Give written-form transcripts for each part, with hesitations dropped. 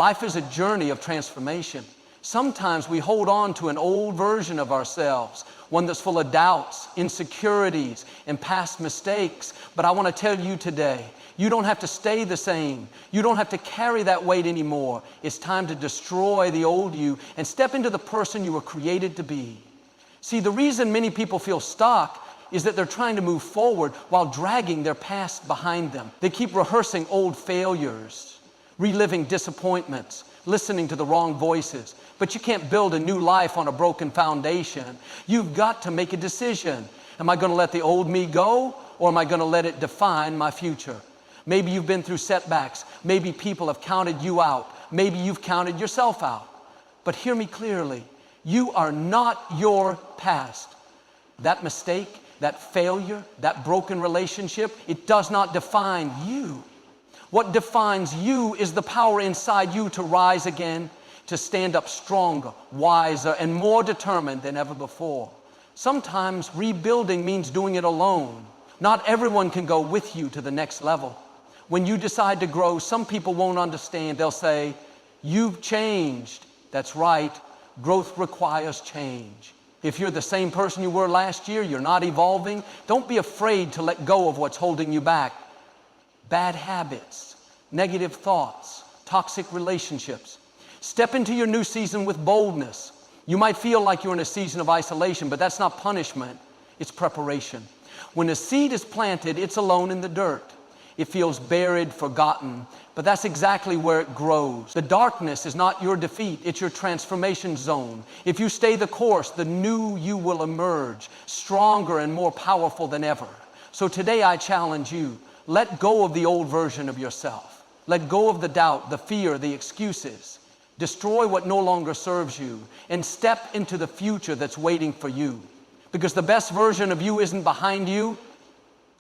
Life is a journey of transformation. Sometimes we hold on to an old version of ourselves, one that's full of doubts, insecurities, and past mistakes. But I want to tell you today, you don't have to stay the same. You don't have to carry that weight anymore. It's time to destroy the old you and step into the person you were created to be. See, the reason many people feel stuck is that they're trying to move forward while dragging their past behind them. They keep rehearsing old failures, reliving disappointments, listening to the wrong voices. But you can't build a new life on a broken foundation. You've got to make a decision. Am I going to let the old me go, or am I going to let it define my future? Maybe you've been through setbacks. Maybe people have counted you out. Maybe you've counted yourself out. But hear me clearly. You are not your past. That mistake, that failure, that broken relationship, it does not define you. What defines you is the power inside you to rise again, to stand up stronger, wiser, and more determined than ever before. Sometimes rebuilding means doing it alone. Not everyone can go with you to the next level. When you decide to grow, some people won't understand. They'll say, "You've changed." That's right. Growth requires change. If you're the same person you were last year, you're not evolving, don't be afraid to let go of what's holding you back. Bad habits, negative thoughts, toxic relationships. Step into your new season with boldness. You might feel like you're in a season of isolation, but that's not punishment, it's preparation. When a seed is planted, it's alone in the dirt. It feels buried, forgotten, but that's exactly where it grows. The darkness is not your defeat, it's your transformation zone. If you stay the course, the new you will emerge, stronger and more powerful than ever. So today I challenge you, let go of the old version of yourself. Let go of the doubt, the fear, the excuses. Destroy what no longer serves you and step into the future that's waiting for you. Because the best version of you isn't behind you,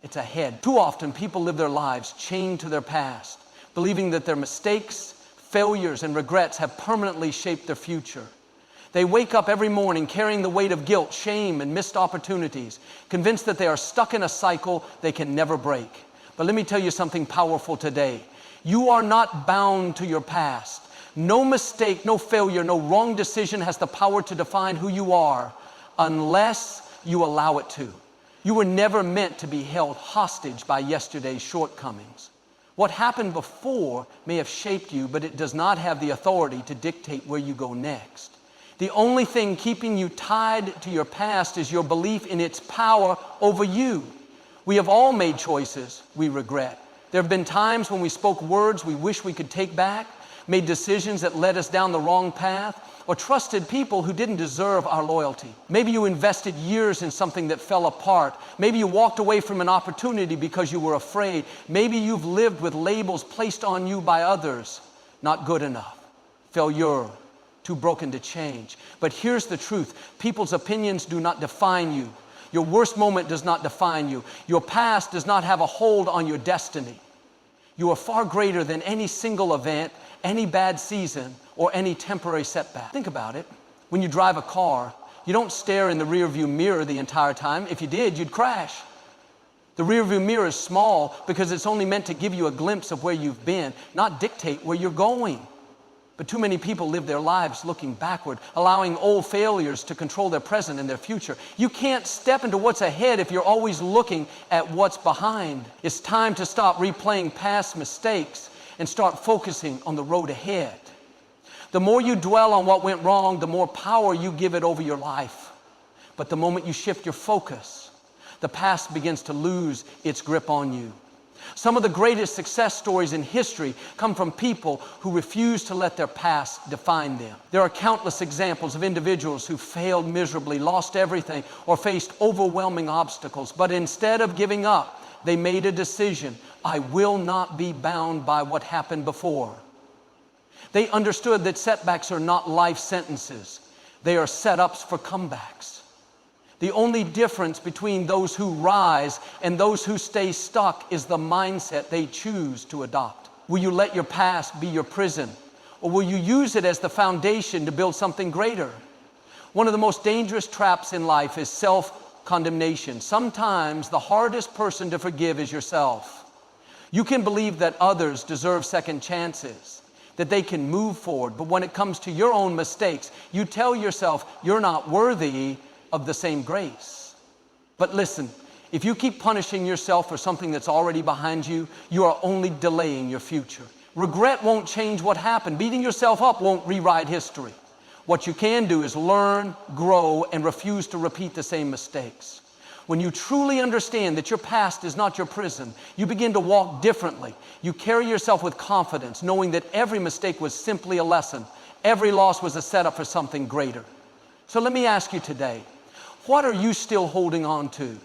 it's ahead. Too often people live their lives chained to their past, believing that their mistakes, failures, and regrets have permanently shaped their future. They wake up every morning carrying the weight of guilt, shame, and missed opportunities, convinced that they are stuck in a cycle they can never break. But let me tell you something powerful today. You are not bound to your past. No mistake, no failure, no wrong decision has the power to define who you are unless you allow it to. You were never meant to be held hostage by yesterday's shortcomings. What happened before may have shaped you, but it does not have the authority to dictate where you go next. The only thing keeping you tied to your past is your belief in its power over you. We have all made choices we regret. There have been times when we spoke words we wish we could take back, made decisions that led us down the wrong path, or trusted people who didn't deserve our loyalty. Maybe you invested years in something that fell apart. Maybe you walked away from an opportunity because you were afraid. Maybe you've lived with labels placed on you by others. Not good enough, failure, too broken to change. But here's the truth. People's opinions do not define you. Your worst moment does not define you. Your past does not have a hold on your destiny. You are far greater than any single event, any bad season, or any temporary setback. Think about it. When you drive a car, you don't stare in the rearview mirror the entire time. If you did, you'd crash. The rearview mirror is small because it's only meant to give you a glimpse of where you've been, not dictate where you're going. But too many people live their lives looking backward, allowing old failures to control their present and their future. You can't step into what's ahead if you're always looking at what's behind. It's time to stop replaying past mistakes and start focusing on the road ahead. The more you dwell on what went wrong, the more power you give it over your life. But the moment you shift your focus, the past begins to lose its grip on you. Some of the greatest success stories in history come from people who refuse to let their past define them. There are countless examples of individuals who failed miserably, lost everything, or faced overwhelming obstacles. But instead of giving up, they made a decision. I will not be bound by what happened before. They understood that setbacks are not life sentences. They are setups for comebacks. The only difference between those who rise and those who stay stuck is the mindset they choose to adopt. Will you let your past be your prison, or will you use it as the foundation to build something greater? One of the most dangerous traps in life is self-condemnation. Sometimes the hardest person to forgive is yourself. You can believe that others deserve second chances, that they can move forward. But when it comes to your own mistakes, you tell yourself you're not worthy of the same grace. But listen, if you keep punishing yourself for something that's already behind you, you are only delaying your future. Regret won't change what happened. Beating yourself up won't rewrite history. What you can do is learn, grow, and refuse to repeat the same mistakes. When you truly understand that your past is not your prison, you begin to walk differently. You carry yourself with confidence, knowing that every mistake was simply a lesson. Every loss was a setup for something greater. So let me ask you today, what are you still holding on to?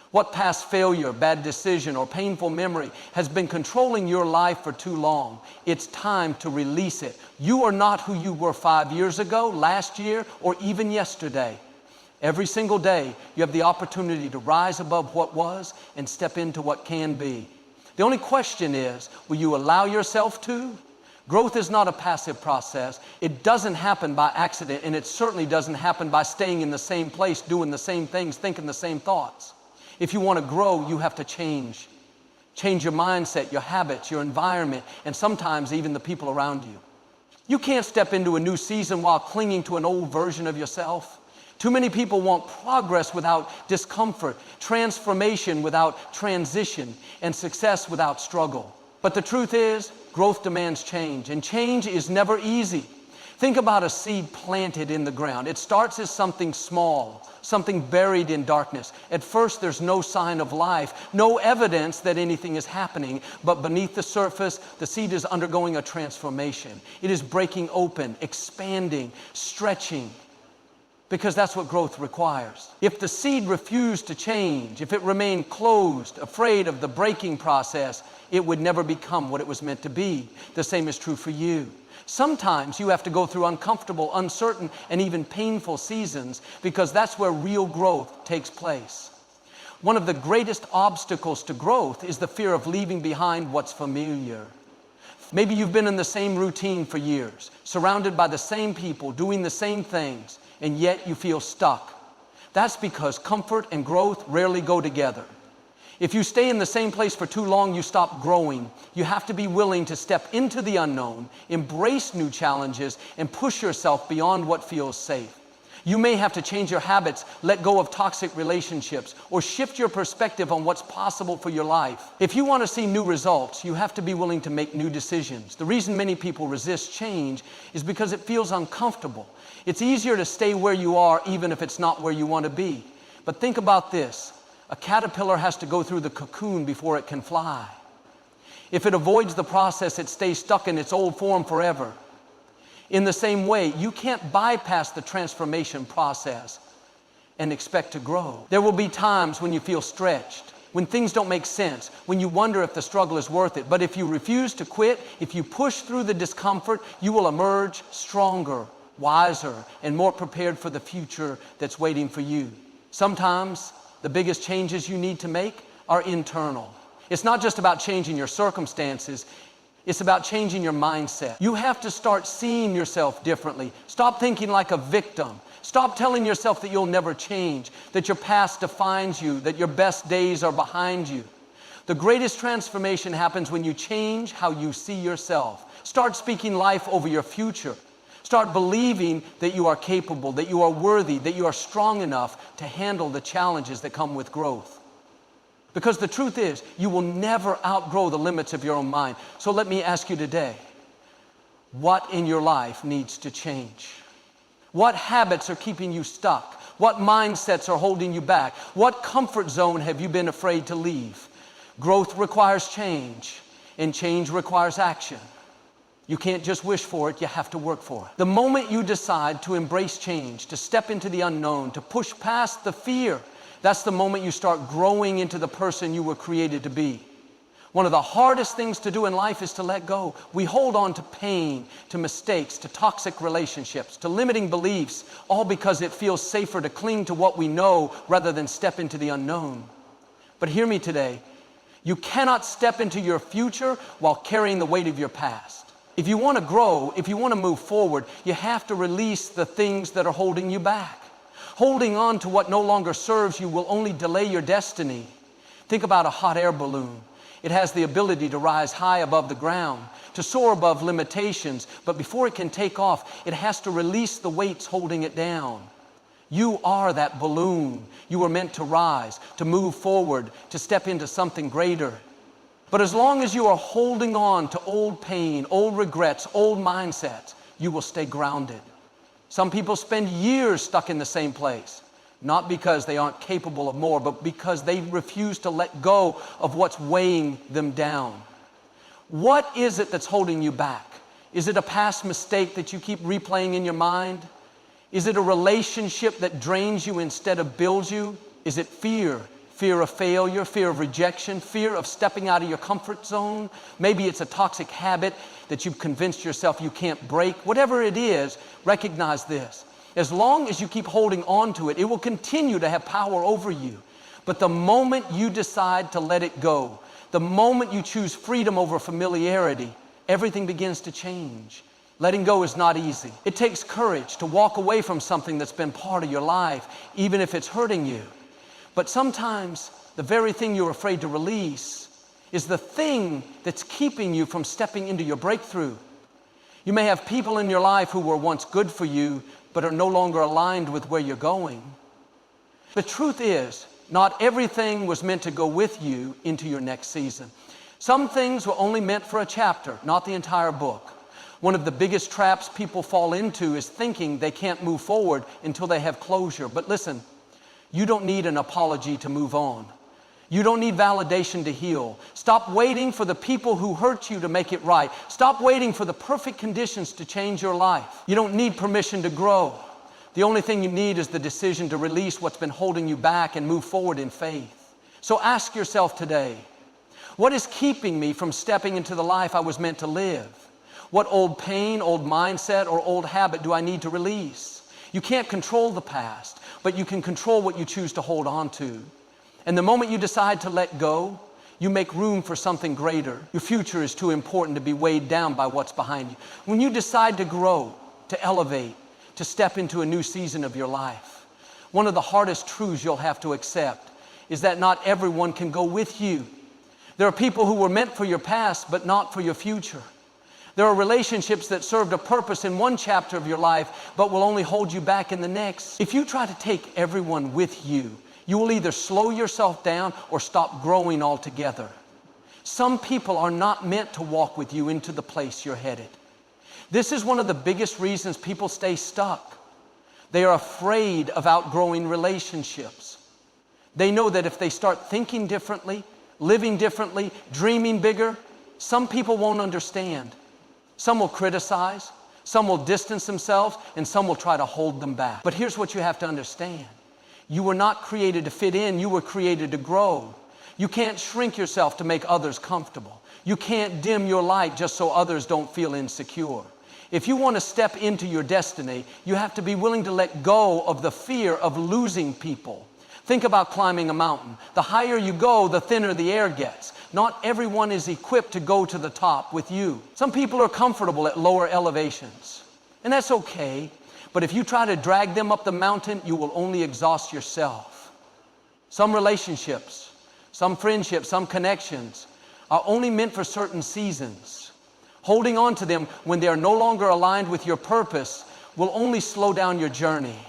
What past failure, bad decision, or painful memory has been controlling your life for too long? It's time to release it. You are not who you were 5 years ago, last year, or even yesterday. Every single day, you have the opportunity to rise above what was and step into what can be. The only question is, will you allow yourself to? Growth is not a passive process. It doesn't happen by accident, and it certainly doesn't happen by staying in the same place, doing the same things, thinking the same thoughts. If you want to grow, you have to change. Change your mindset, your habits, your environment, and sometimes even the people around you. You can't step into a new season while clinging to an old version of yourself. Too many people want progress without discomfort, transformation without transition, and success without struggle. But the truth is, growth demands change, and change is never easy. Think about a seed planted in the ground. It starts as something small, something buried in darkness. At first, there's no sign of life, no evidence that anything is happening, but beneath the surface, the seed is undergoing a transformation. It is breaking open, expanding, stretching, because that's what growth requires. If the seed refused to change, if it remained closed, afraid of the breaking process, it would never become what it was meant to be. The same is true for you. Sometimes you have to go through uncomfortable, uncertain, and even painful seasons because that's where real growth takes place. One of the greatest obstacles to growth is the fear of leaving behind what's familiar. Maybe you've been in the same routine for years, surrounded by the same people, doing the same things, and yet you feel stuck. That's because comfort and growth rarely go together. If you stay in the same place for too long, you stop growing. You have to be willing to step into the unknown, embrace new challenges, and push yourself beyond what feels safe. You may have to change your habits, let go of toxic relationships, or shift your perspective on what's possible for your life. If you want to see new results, you have to be willing to make new decisions. The reason many people resist change is because it feels uncomfortable. It's easier to stay where you are even if it's not where you want to be. But think about this. A caterpillar has to go through the cocoon before it can fly. If it avoids the process, it stays stuck in its old form forever. In the same way, you can't bypass the transformation process and expect to grow. There will be times when you feel stretched, when things don't make sense, when you wonder if the struggle is worth it. But if you refuse to quit, if you push through the discomfort, you will emerge stronger, wiser, and more prepared for the future that's waiting for you. Sometimes the biggest changes you need to make are internal. It's not just about changing your circumstances, it's about changing your mindset. You have to start seeing yourself differently. Stop thinking like a victim. Stop telling yourself that you'll never change, that your past defines you, that your best days are behind you. The greatest transformation happens when you change how you see yourself. Start speaking life over your future. Start believing that you are capable, that you are worthy, that you are strong enough to handle the challenges that come with growth. Because the truth is, you will never outgrow the limits of your own mind. So let me ask you today, what in your life needs to change? What habits are keeping you stuck? What mindsets are holding you back? What comfort zone have you been afraid to leave? Growth requires change, and change requires action. You can't just wish for it, you have to work for it. The moment you decide to embrace change, to step into the unknown, to push past the fear, that's the moment you start growing into the person you were created to be. One of the hardest things to do in life is to let go. We hold on to pain, to mistakes, to toxic relationships, to limiting beliefs, all because it feels safer to cling to what we know rather than step into the unknown. But hear me today, you cannot step into your future while carrying the weight of your past. If you want to grow, if you want to move forward, you have to release the things that are holding you back. Holding on to what no longer serves you will only delay your destiny. Think about a hot air balloon. It has the ability to rise high above the ground, to soar above limitations, but before it can take off, it has to release the weights holding it down. You are that balloon. You were meant to rise, to move forward, to step into something greater. But as long as you are holding on to old pain, old regrets, old mindsets, you will stay grounded. Some people spend years stuck in the same place, not because they aren't capable of more, but because they refuse to let go of what's weighing them down. What is it that's holding you back? Is it a past mistake that you keep replaying in your mind? Is it a relationship that drains you instead of builds you? Is it fear? Fear of failure, fear of rejection, fear of stepping out of your comfort zone? Maybe it's a toxic habit that you've convinced yourself you can't break. Whatever it is, recognize this. As long as you keep holding on to it, it will continue to have power over you. But the moment you decide to let it go, the moment you choose freedom over familiarity, everything begins to change. Letting go is not easy. It takes courage to walk away from something that's been part of your life, even if it's hurting you. But sometimes the very thing you're afraid to release is the thing that's keeping you from stepping into your breakthrough. You may have people in your life who were once good for you, but are no longer aligned with where you're going. The truth is, not everything was meant to go with you into your next season. Some things were only meant for a chapter, not the entire book. One of the biggest traps people fall into is thinking they can't move forward until they have closure. But listen, you don't need an apology to move on. You don't need validation to heal. Stop waiting for the people who hurt you to make it right. Stop waiting for the perfect conditions to change your life. You don't need permission to grow. The only thing you need is the decision to release what's been holding you back and move forward in faith. So ask yourself today, what is keeping me from stepping into the life I was meant to live? What old pain, old mindset, or old habit do I need to release? You can't control the past, but you can control what you choose to hold on to. And the moment you decide to let go, you make room for something greater. Your future is too important to be weighed down by what's behind you. When you decide to grow, to elevate, to step into a new season of your life, one of the hardest truths you'll have to accept is that not everyone can go with you. There are people who were meant for your past, but not for your future. There are relationships that served a purpose in one chapter of your life, but will only hold you back in the next. If you try to take everyone with you, you will either slow yourself down or stop growing altogether. Some people are not meant to walk with you into the place you're headed. This is one of the biggest reasons people stay stuck. They are afraid of outgrowing relationships. They know that if they start thinking differently, living differently, dreaming bigger, some people won't understand. Some will criticize, some will distance themselves, and some will try to hold them back. But here's what you have to understand. You were not created to fit in, you were created to grow. You can't shrink yourself to make others comfortable. You can't dim your light just so others don't feel insecure. If you want to step into your destiny, you have to be willing to let go of the fear of losing people. Think about climbing a mountain. The higher you go, the thinner the air gets. Not everyone is equipped to go to the top with you. Some people are comfortable at lower elevations, and that's okay. But if you try to drag them up the mountain, you will only exhaust yourself. Some relationships, some friendships, some connections are only meant for certain seasons. Holding on to them when they are no longer aligned with your purpose will only slow down your journey.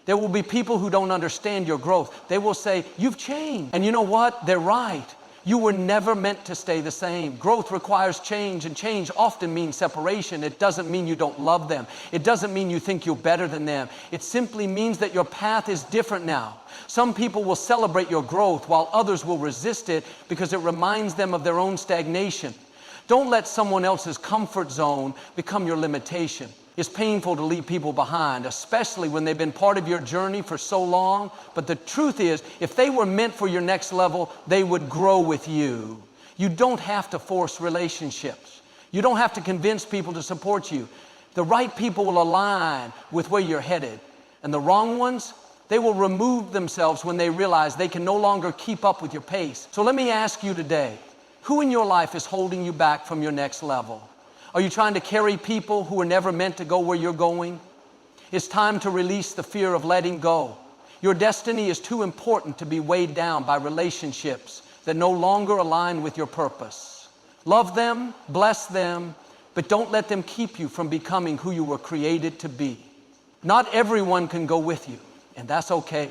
There will be people who don't understand your growth. They will say, "You've changed." And you know what? They're right. You were never meant to stay the same. Growth requires change, and change often means separation. It doesn't mean you don't love them. It doesn't mean you think you're better than them. It simply means that your path is different now. Some people will celebrate your growth while others will resist it because it reminds them of their own stagnation. Don't let someone else's comfort zone become your limitation. It's painful to leave people behind, especially when they've been part of your journey for so long. But the truth is, if they were meant for your next level, they would grow with you. You don't have to force relationships. You don't have to convince people to support you. The right people will align with where you're headed. And the wrong ones, they will remove themselves when they realize they can no longer keep up with your pace. So let me ask you today, who in your life is holding you back from your next level? Are you trying to carry people who were never meant to go where you're going? It's time to release the fear of letting go. Your destiny is too important to be weighed down by relationships, that no longer align with your purpose. Love them, bless them, but don't let them keep you from becoming who you were created to be. Not everyone can go with you, and that's okay.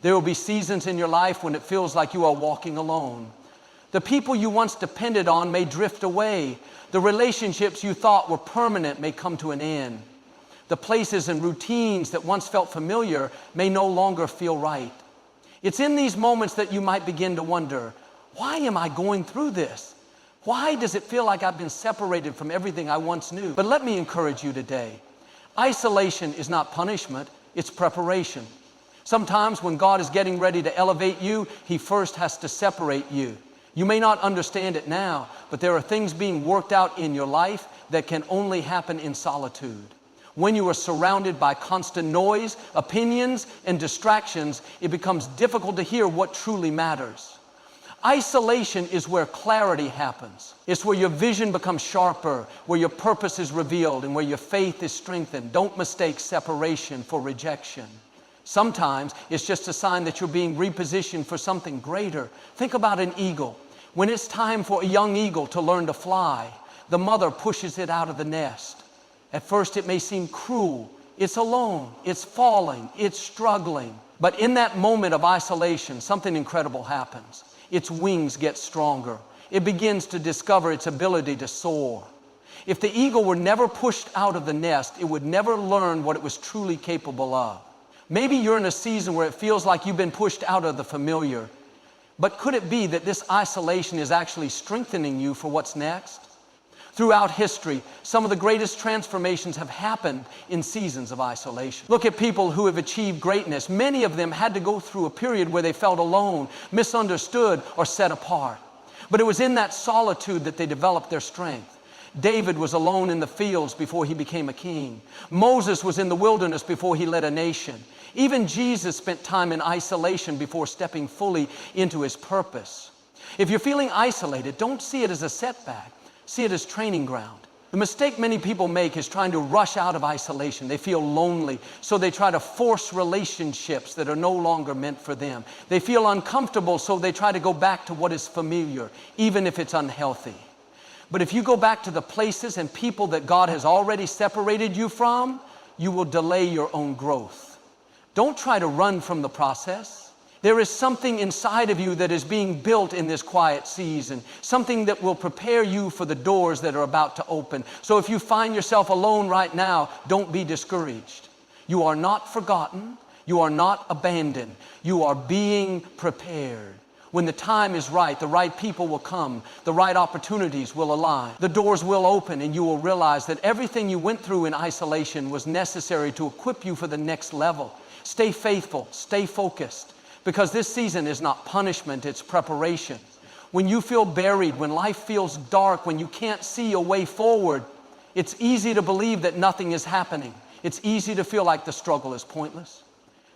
There will be seasons in your life when it feels like you are walking alone. The people you once depended on may drift away. The relationships you thought were permanent may come to an end. The places and routines that once felt familiar may no longer feel right. It's in these moments that you might begin to wonder, why am I going through this? Why does it feel like I've been separated from everything I once knew? But let me encourage you today. Isolation is not punishment, it's preparation. Sometimes when God is getting ready to elevate you, He first has to separate you. You may not understand it now, but there are things being worked out in your life that can only happen in solitude. When you are surrounded by constant noise, opinions, and distractions, it becomes difficult to hear what truly matters. Isolation is where clarity happens. It's where your vision becomes sharper, where your purpose is revealed, and where your faith is strengthened. Don't mistake separation for rejection. Sometimes it's just a sign that you're being repositioned for something greater. Think about an eagle. When it's time for a young eagle to learn to fly, the mother pushes it out of the nest. At first it may seem cruel. It's alone, it's falling, it's struggling. But in that moment of isolation, something incredible happens. Its wings get stronger. It begins to discover its ability to soar. If the eagle were never pushed out of the nest, it would never learn what it was truly capable of. Maybe you're in a season where it feels like you've been pushed out of the familiar. But could it be that this isolation is actually strengthening you for what's next? Throughout history, some of the greatest transformations have happened in seasons of isolation. Look at people who have achieved greatness. Many of them had to go through a period where they felt alone, misunderstood, or set apart. But it was in that solitude that they developed their strength. David was alone in the fields before he became a king. Moses was in the wilderness before he led a nation. Even Jesus spent time in isolation before stepping fully into his purpose. If you're feeling isolated, don't see it as a setback. See it as training ground. The mistake many people make is trying to rush out of isolation. They feel lonely, so they try to force relationships that are no longer meant for them. They feel uncomfortable, so they try to go back to what is familiar, even if it's unhealthy. But if you go back to the places and people that God has already separated you from, you will delay your own growth. Don't try to run from the process. There is something inside of you that is being built in this quiet season, something that will prepare you for the doors that are about to open. So if you find yourself alone right now, don't be discouraged. You are not forgotten. You are not abandoned. You are being prepared. When the time is right, the right people will come. The right opportunities will align. The doors will open, and you will realize that everything you went through in isolation was necessary to equip you for the next level. Stay faithful. Stay focused. Because this season is not punishment, it's preparation. When you feel buried, when life feels dark, when you can't see a way forward, it's easy to believe that nothing is happening. It's easy to feel like the struggle is pointless,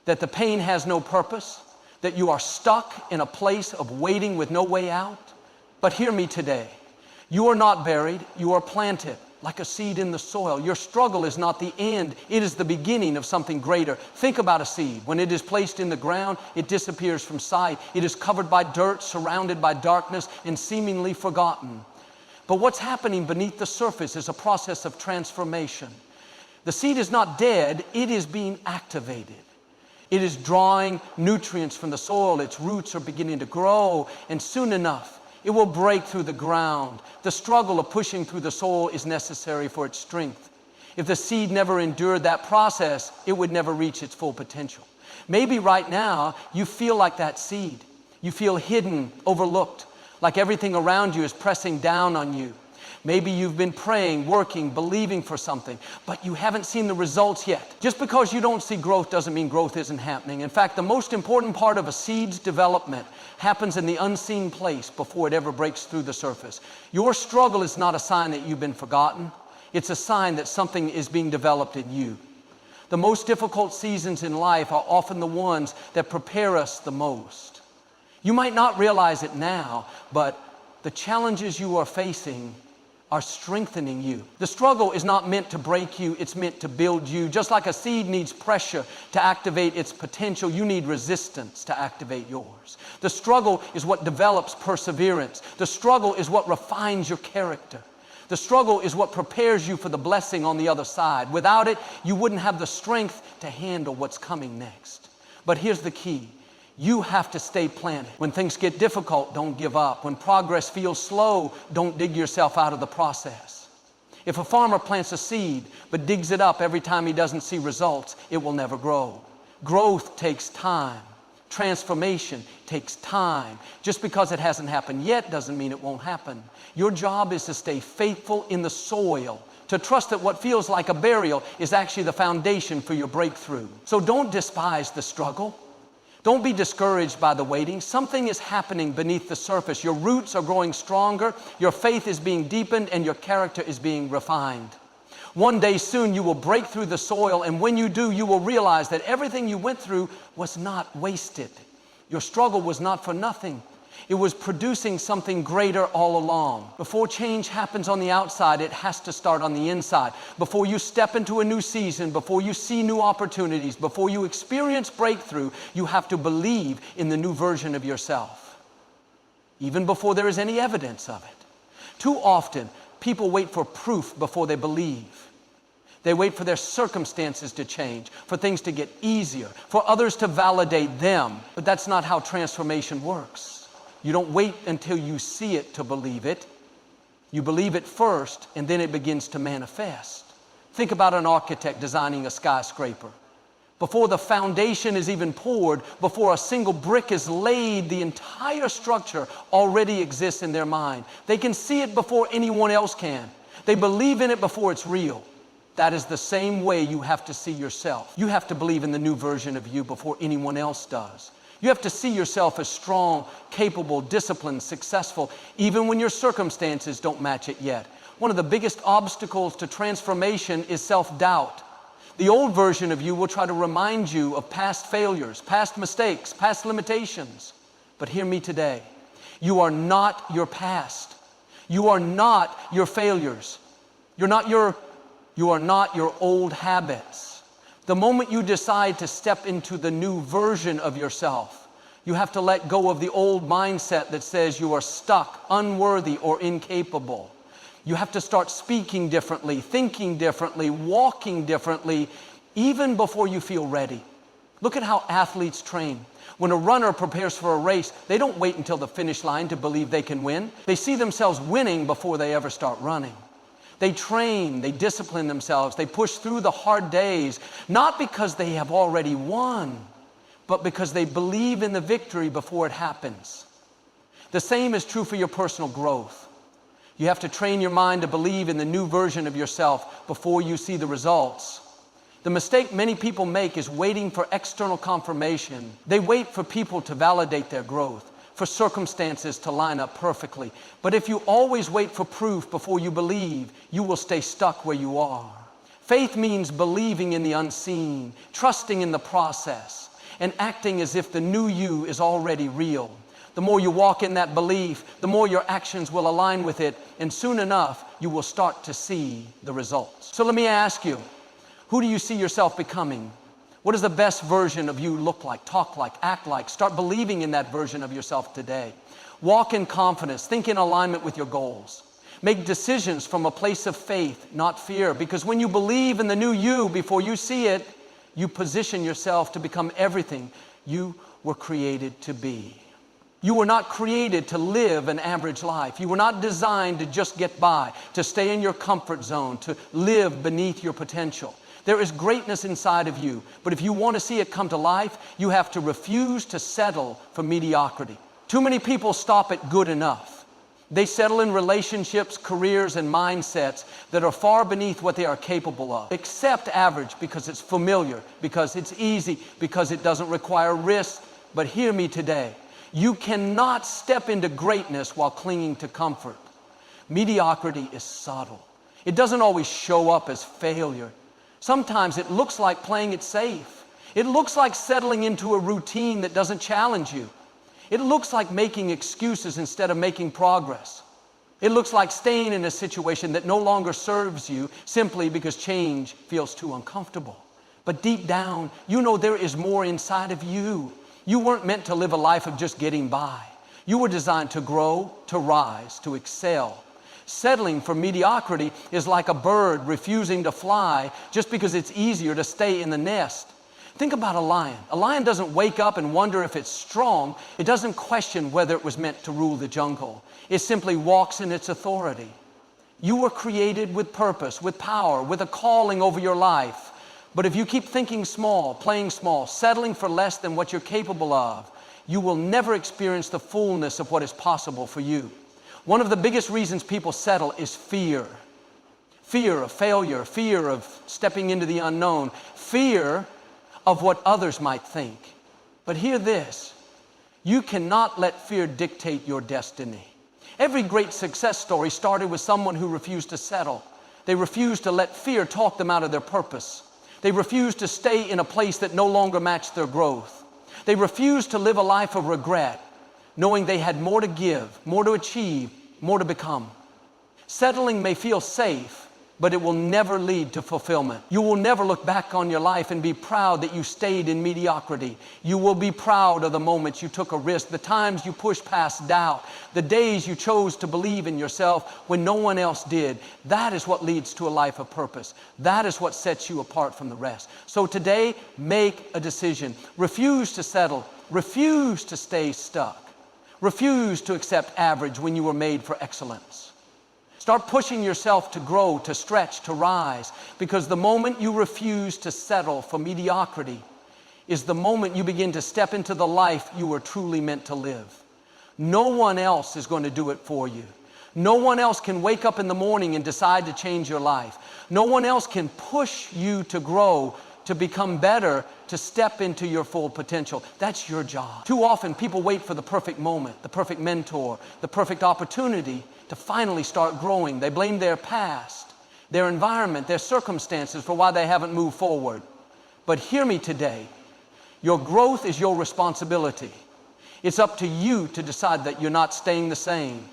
that the pain has no purpose, that you are stuck in a place of waiting with no way out. But hear me today. You are not buried, you are planted like a seed in the soil. Your struggle is not the end, it is the beginning of something greater. Think about a seed. When it is placed in the ground, it disappears from sight. It is covered by dirt, surrounded by darkness, and seemingly forgotten. But what's happening beneath the surface is a process of transformation. The seed is not dead, it is being activated. It is drawing nutrients from the soil, its roots are beginning to grow, and soon enough, it will break through the ground. The struggle of pushing through the soil is necessary for its strength. If the seed never endured that process, it would never reach its full potential. Maybe right now, you feel like that seed. You feel hidden, overlooked, like everything around you is pressing down on you. Maybe you've been praying, working, believing for something, but you haven't seen the results yet. Just because you don't see growth doesn't mean growth isn't happening. In fact, the most important part of a seed's development happens in the unseen place before it ever breaks through the surface. Your struggle is not a sign that you've been forgotten. It's a sign that something is being developed in you. The most difficult seasons in life are often the ones that prepare us the most. You might not realize it now, but the challenges you are facing are strengthening you. The struggle is not meant to break you, it's meant to build you. Just like a seed needs pressure to activate its potential, you need resistance to activate yours. The struggle is what develops perseverance. The struggle is what refines your character. The struggle is what prepares you for the blessing on the other side. Without it, you wouldn't have the strength to handle what's coming next. But here's the key. You have to stay planted. When things get difficult, don't give up. When progress feels slow, don't dig yourself out of the process. If a farmer plants a seed but digs it up every time he doesn't see results, it will never grow. Growth takes time. Transformation takes time. Just because it hasn't happened yet doesn't mean it won't happen. Your job is to stay faithful in the soil, to trust that what feels like a burial is actually the foundation for your breakthrough. So don't despise the struggle. Don't be discouraged by the waiting. Something is happening beneath the surface. Your roots are growing stronger, your faith is being deepened, and your character is being refined. One day soon you will break through the soil, and when you do, you will realize that everything you went through was not wasted. Your struggle was not for nothing. It was producing something greater all along. Before change happens on the outside, it has to start on the inside. Before you step into a new season, before you see new opportunities, before you experience breakthrough, you have to believe in the new version of yourself, even before there is any evidence of it. Too often, people wait for proof before they believe. They wait for their circumstances to change, for things to get easier, for others to validate them. But that's not how transformation works. You don't wait until you see it to believe it. You believe it first, and then it begins to manifest. Think about an architect designing a skyscraper. Before the foundation is even poured, before a single brick is laid, the entire structure already exists in their mind. They can see it before anyone else can. They believe in it before it's real. That is the same way you have to see yourself. You have to believe in the new version of you before anyone else does. You have to see yourself as strong, capable, disciplined, successful, even when your circumstances don't match it yet. One of the biggest obstacles to transformation is self-doubt. The old version of you will try to remind you of past failures, past mistakes, past limitations. But hear me today. You are not your past. You are not your failures. You are not your old habits. The moment you decide to step into the new version of yourself, you have to let go of the old mindset that says you are stuck, unworthy, or incapable. You have to start speaking differently, thinking differently, walking differently, even before you feel ready. Look at how athletes train. When a runner prepares for a race, they don't wait until the finish line to believe they can win. They see themselves winning before they ever start running. They train, they discipline themselves, they push through the hard days, not because they have already won, but because they believe in the victory before it happens. The same is true for your personal growth. You have to train your mind to believe in the new version of yourself before you see the results. The mistake many people make is waiting for external confirmation. They wait for people to validate their growth, for circumstances to line up perfectly. But if you always wait for proof before you believe, you will stay stuck where you are. Faith means believing in the unseen, trusting in the process, and acting as if the new you is already real. The more you walk in that belief, the more your actions will align with it, and soon enough, you will start to see the results. So let me ask you, who do you see yourself becoming? What does the best version of you look like, talk like, act like? Start believing in that version of yourself today. Walk in confidence. Think in alignment with your goals. Make decisions from a place of faith, not fear. Because when you believe in the new you before you see it, you position yourself to become everything you were created to be. You were not created to live an average life. You were not designed to just get by, to stay in your comfort zone, to live beneath your potential. There is greatness inside of you, but if you want to see it come to life, you have to refuse to settle for mediocrity. Too many people stop at good enough. They settle in relationships, careers, and mindsets that are far beneath what they are capable of. Accept average because it's familiar, because it's easy, because it doesn't require risk. But hear me today. You cannot step into greatness while clinging to comfort. Mediocrity is subtle. It doesn't always show up as failure. Sometimes it looks like playing it safe. It looks like settling into a routine that doesn't challenge you. It looks like making excuses instead of making progress. It looks like staying in a situation that no longer serves you simply because change feels too uncomfortable. But deep down, you know there is more inside of you. You weren't meant to live a life of just getting by. You were designed to grow, to rise, to excel. Settling for mediocrity is like a bird refusing to fly just because it's easier to stay in the nest. Think about a lion. A lion doesn't wake up and wonder if it's strong. It doesn't question whether it was meant to rule the jungle. It simply walks in its authority. You were created with purpose, with power, with a calling over your life. But if you keep thinking small, playing small, settling for less than what you're capable of, you will never experience the fullness of what is possible for you. One of the biggest reasons people settle is fear. Fear of failure, fear of stepping into the unknown, fear of what others might think. But hear this, you cannot let fear dictate your destiny. Every great success story started with someone who refused to settle. They refused to let fear talk them out of their purpose. They refused to stay in a place that no longer matched their growth. They refused to live a life of regret, knowing they had more to give, more to achieve, more to become. Settling may feel safe, but it will never lead to fulfillment. You will never look back on your life and be proud that you stayed in mediocrity. You will be proud of the moments you took a risk, the times you pushed past doubt, the days you chose to believe in yourself when no one else did. That is what leads to a life of purpose. That is what sets you apart from the rest. So today, make a decision. Refuse to settle. Refuse to stay stuck. Refuse to accept average when you were made for excellence. Start pushing yourself to grow, to stretch, to rise, because the moment you refuse to settle for mediocrity is the moment you begin to step into the life you were truly meant to live. No one else is going to do it for you. No one else can wake up in the morning and decide to change your life. No one else can push you to grow, to become better, to step into your full potential. That's your job. Too often people wait for the perfect moment, the perfect mentor, the perfect opportunity to finally start growing. They blame their past, their environment, their circumstances for why they haven't moved forward. But hear me today. Your growth is your responsibility. It's up to you to decide that you're not staying the same.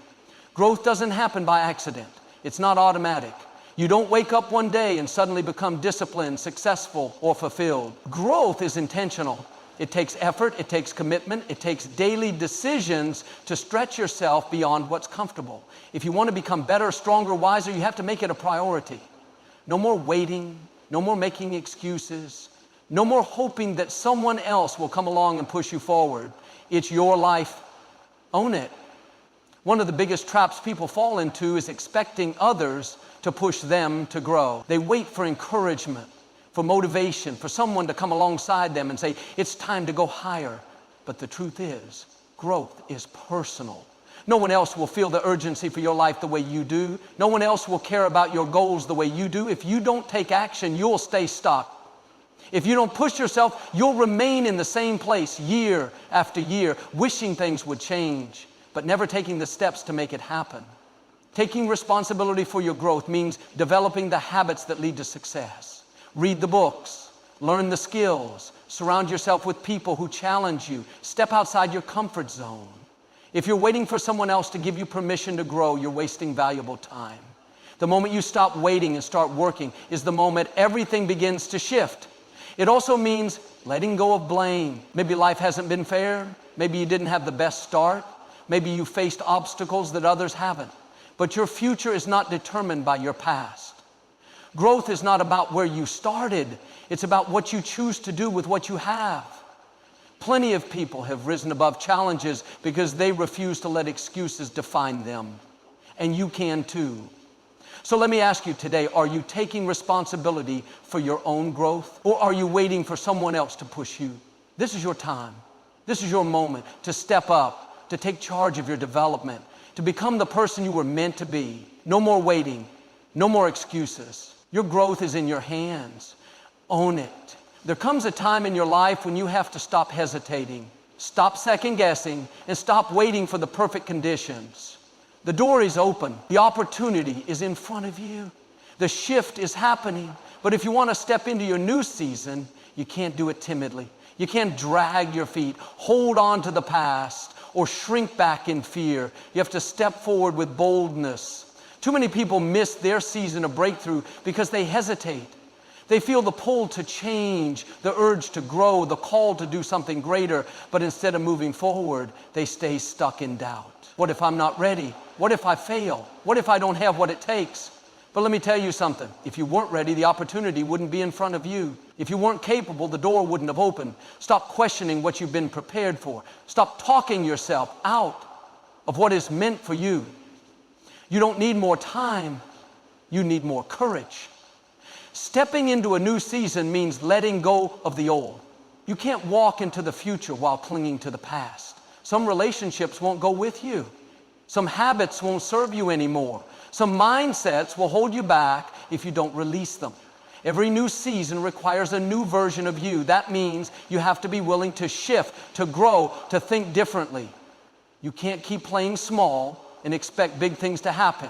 Growth doesn't happen by accident. It's not automatic. You don't wake up one day and suddenly become disciplined, successful, or fulfilled. Growth is intentional. It takes effort, it takes commitment, it takes daily decisions to stretch yourself beyond what's comfortable. If you want to become better, stronger, wiser, you have to make it a priority. No more waiting, no more making excuses, no more hoping that someone else will come along and push you forward. It's your life. Own it. One of the biggest traps people fall into is expecting others to push them to grow. They wait for encouragement, for motivation, for someone to come alongside them and say, it's time to go higher. But the truth is, growth is personal. No one else will feel the urgency for your life the way you do. No one else will care about your goals the way you do. If you don't take action, you'll stay stuck. If you don't push yourself, you'll remain in the same place year after year, wishing things would change, but never taking the steps to make it happen. Taking responsibility for your growth means developing the habits that lead to success. Read the books, learn the skills, surround yourself with people who challenge you, step outside your comfort zone. If you're waiting for someone else to give you permission to grow, you're wasting valuable time. The moment you stop waiting and start working is the moment everything begins to shift. It also means letting go of blame. Maybe life hasn't been fair. Maybe you didn't have the best start. Maybe you faced obstacles that others haven't. But your future is not determined by your past. Growth is not about where you started. It's about what you choose to do with what you have. Plenty of people have risen above challenges because they refuse to let excuses define them. And you can too. So let me ask you today, are you taking responsibility for your own growth? Or are you waiting for someone else to push you? This is your time. This is your moment to step up, to take charge of your development, to become the person you were meant to be. No more waiting. No more excuses. Your growth is in your hands. Own it. There comes a time in your life when you have to stop hesitating, stop second guessing, and stop waiting for the perfect conditions. The door is open. The opportunity is in front of you. The shift is happening. But if you want to step into your new season, you can't do it timidly. You can't drag your feet, hold on to the past, or shrink back in fear. You have to step forward with boldness. Too many people miss their season of breakthrough because they hesitate. They feel the pull to change, the urge to grow, the call to do something greater, but instead of moving forward, they stay stuck in doubt. What if I'm not ready? What if I fail? What if I don't have what it takes? But let me tell you something. If you weren't ready, the opportunity wouldn't be in front of you. If you weren't capable, the door wouldn't have opened. Stop questioning what you've been prepared for. Stop talking yourself out of what is meant for you. You don't need more time. You need more courage. Stepping into a new season means letting go of the old. You can't walk into the future while clinging to the past. Some relationships won't go with you. Some habits won't serve you anymore. Some mindsets will hold you back if you don't release them. Every new season requires a new version of you. That means you have to be willing to shift, to grow, to think differently. You can't keep playing small and expect big things to happen.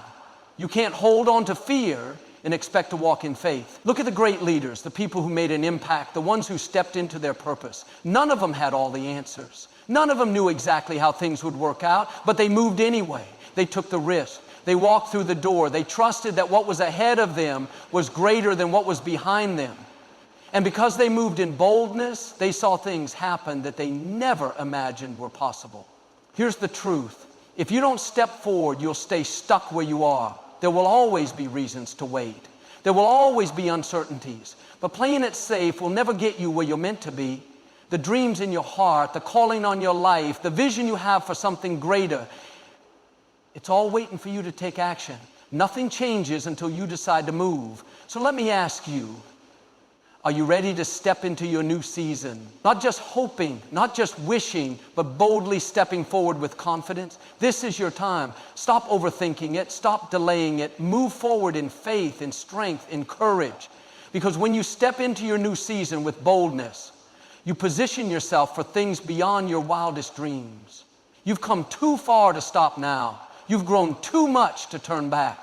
You can't hold on to fear and expect to walk in faith. Look at the great leaders, the people who made an impact, the ones who stepped into their purpose. None of them had all the answers. None of them knew exactly how things would work out, but they moved anyway. They took the risk. They walked through the door. They trusted that what was ahead of them was greater than what was behind them. And because they moved in boldness, they saw things happen that they never imagined were possible. Here's the truth. If you don't step forward, you'll stay stuck where you are. There will always be reasons to wait. There will always be uncertainties. But playing it safe will never get you where you're meant to be. The dreams in your heart, the calling on your life, the vision you have for something greater, it's all waiting for you to take action. Nothing changes until you decide to move. So let me ask you, are you ready to step into your new season? Not just hoping, not just wishing, but boldly stepping forward with confidence. This is your time. Stop overthinking it. Stop delaying it. Move forward in faith, in strength, in courage. Because when you step into your new season with boldness, you position yourself for things beyond your wildest dreams. You've come too far to stop now. You've grown too much to turn back.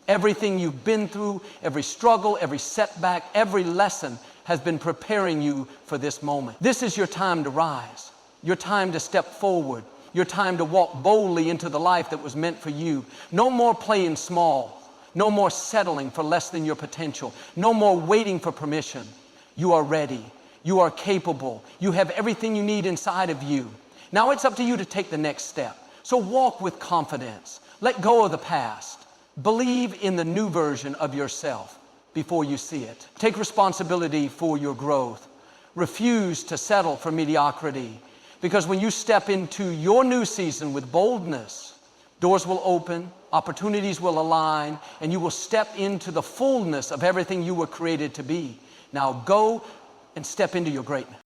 Everything you've been through, every struggle, every setback, every lesson has been preparing you for this moment. This is your time to rise, your time to step forward, your time to walk boldly into the life that was meant for you. No more playing small, no more settling for less than your potential, no more waiting for permission. You are ready, you are capable, you have everything you need inside of you. Now it's up to you to take the next step. So walk with confidence, let go of the past. Believe in the new version of yourself before you see it. Take responsibility for your growth. Refuse to settle for mediocrity. Because when you step into your new season with boldness, doors will open, opportunities will align, and you will step into the fullness of everything you were created to be. Now go and step into your greatness.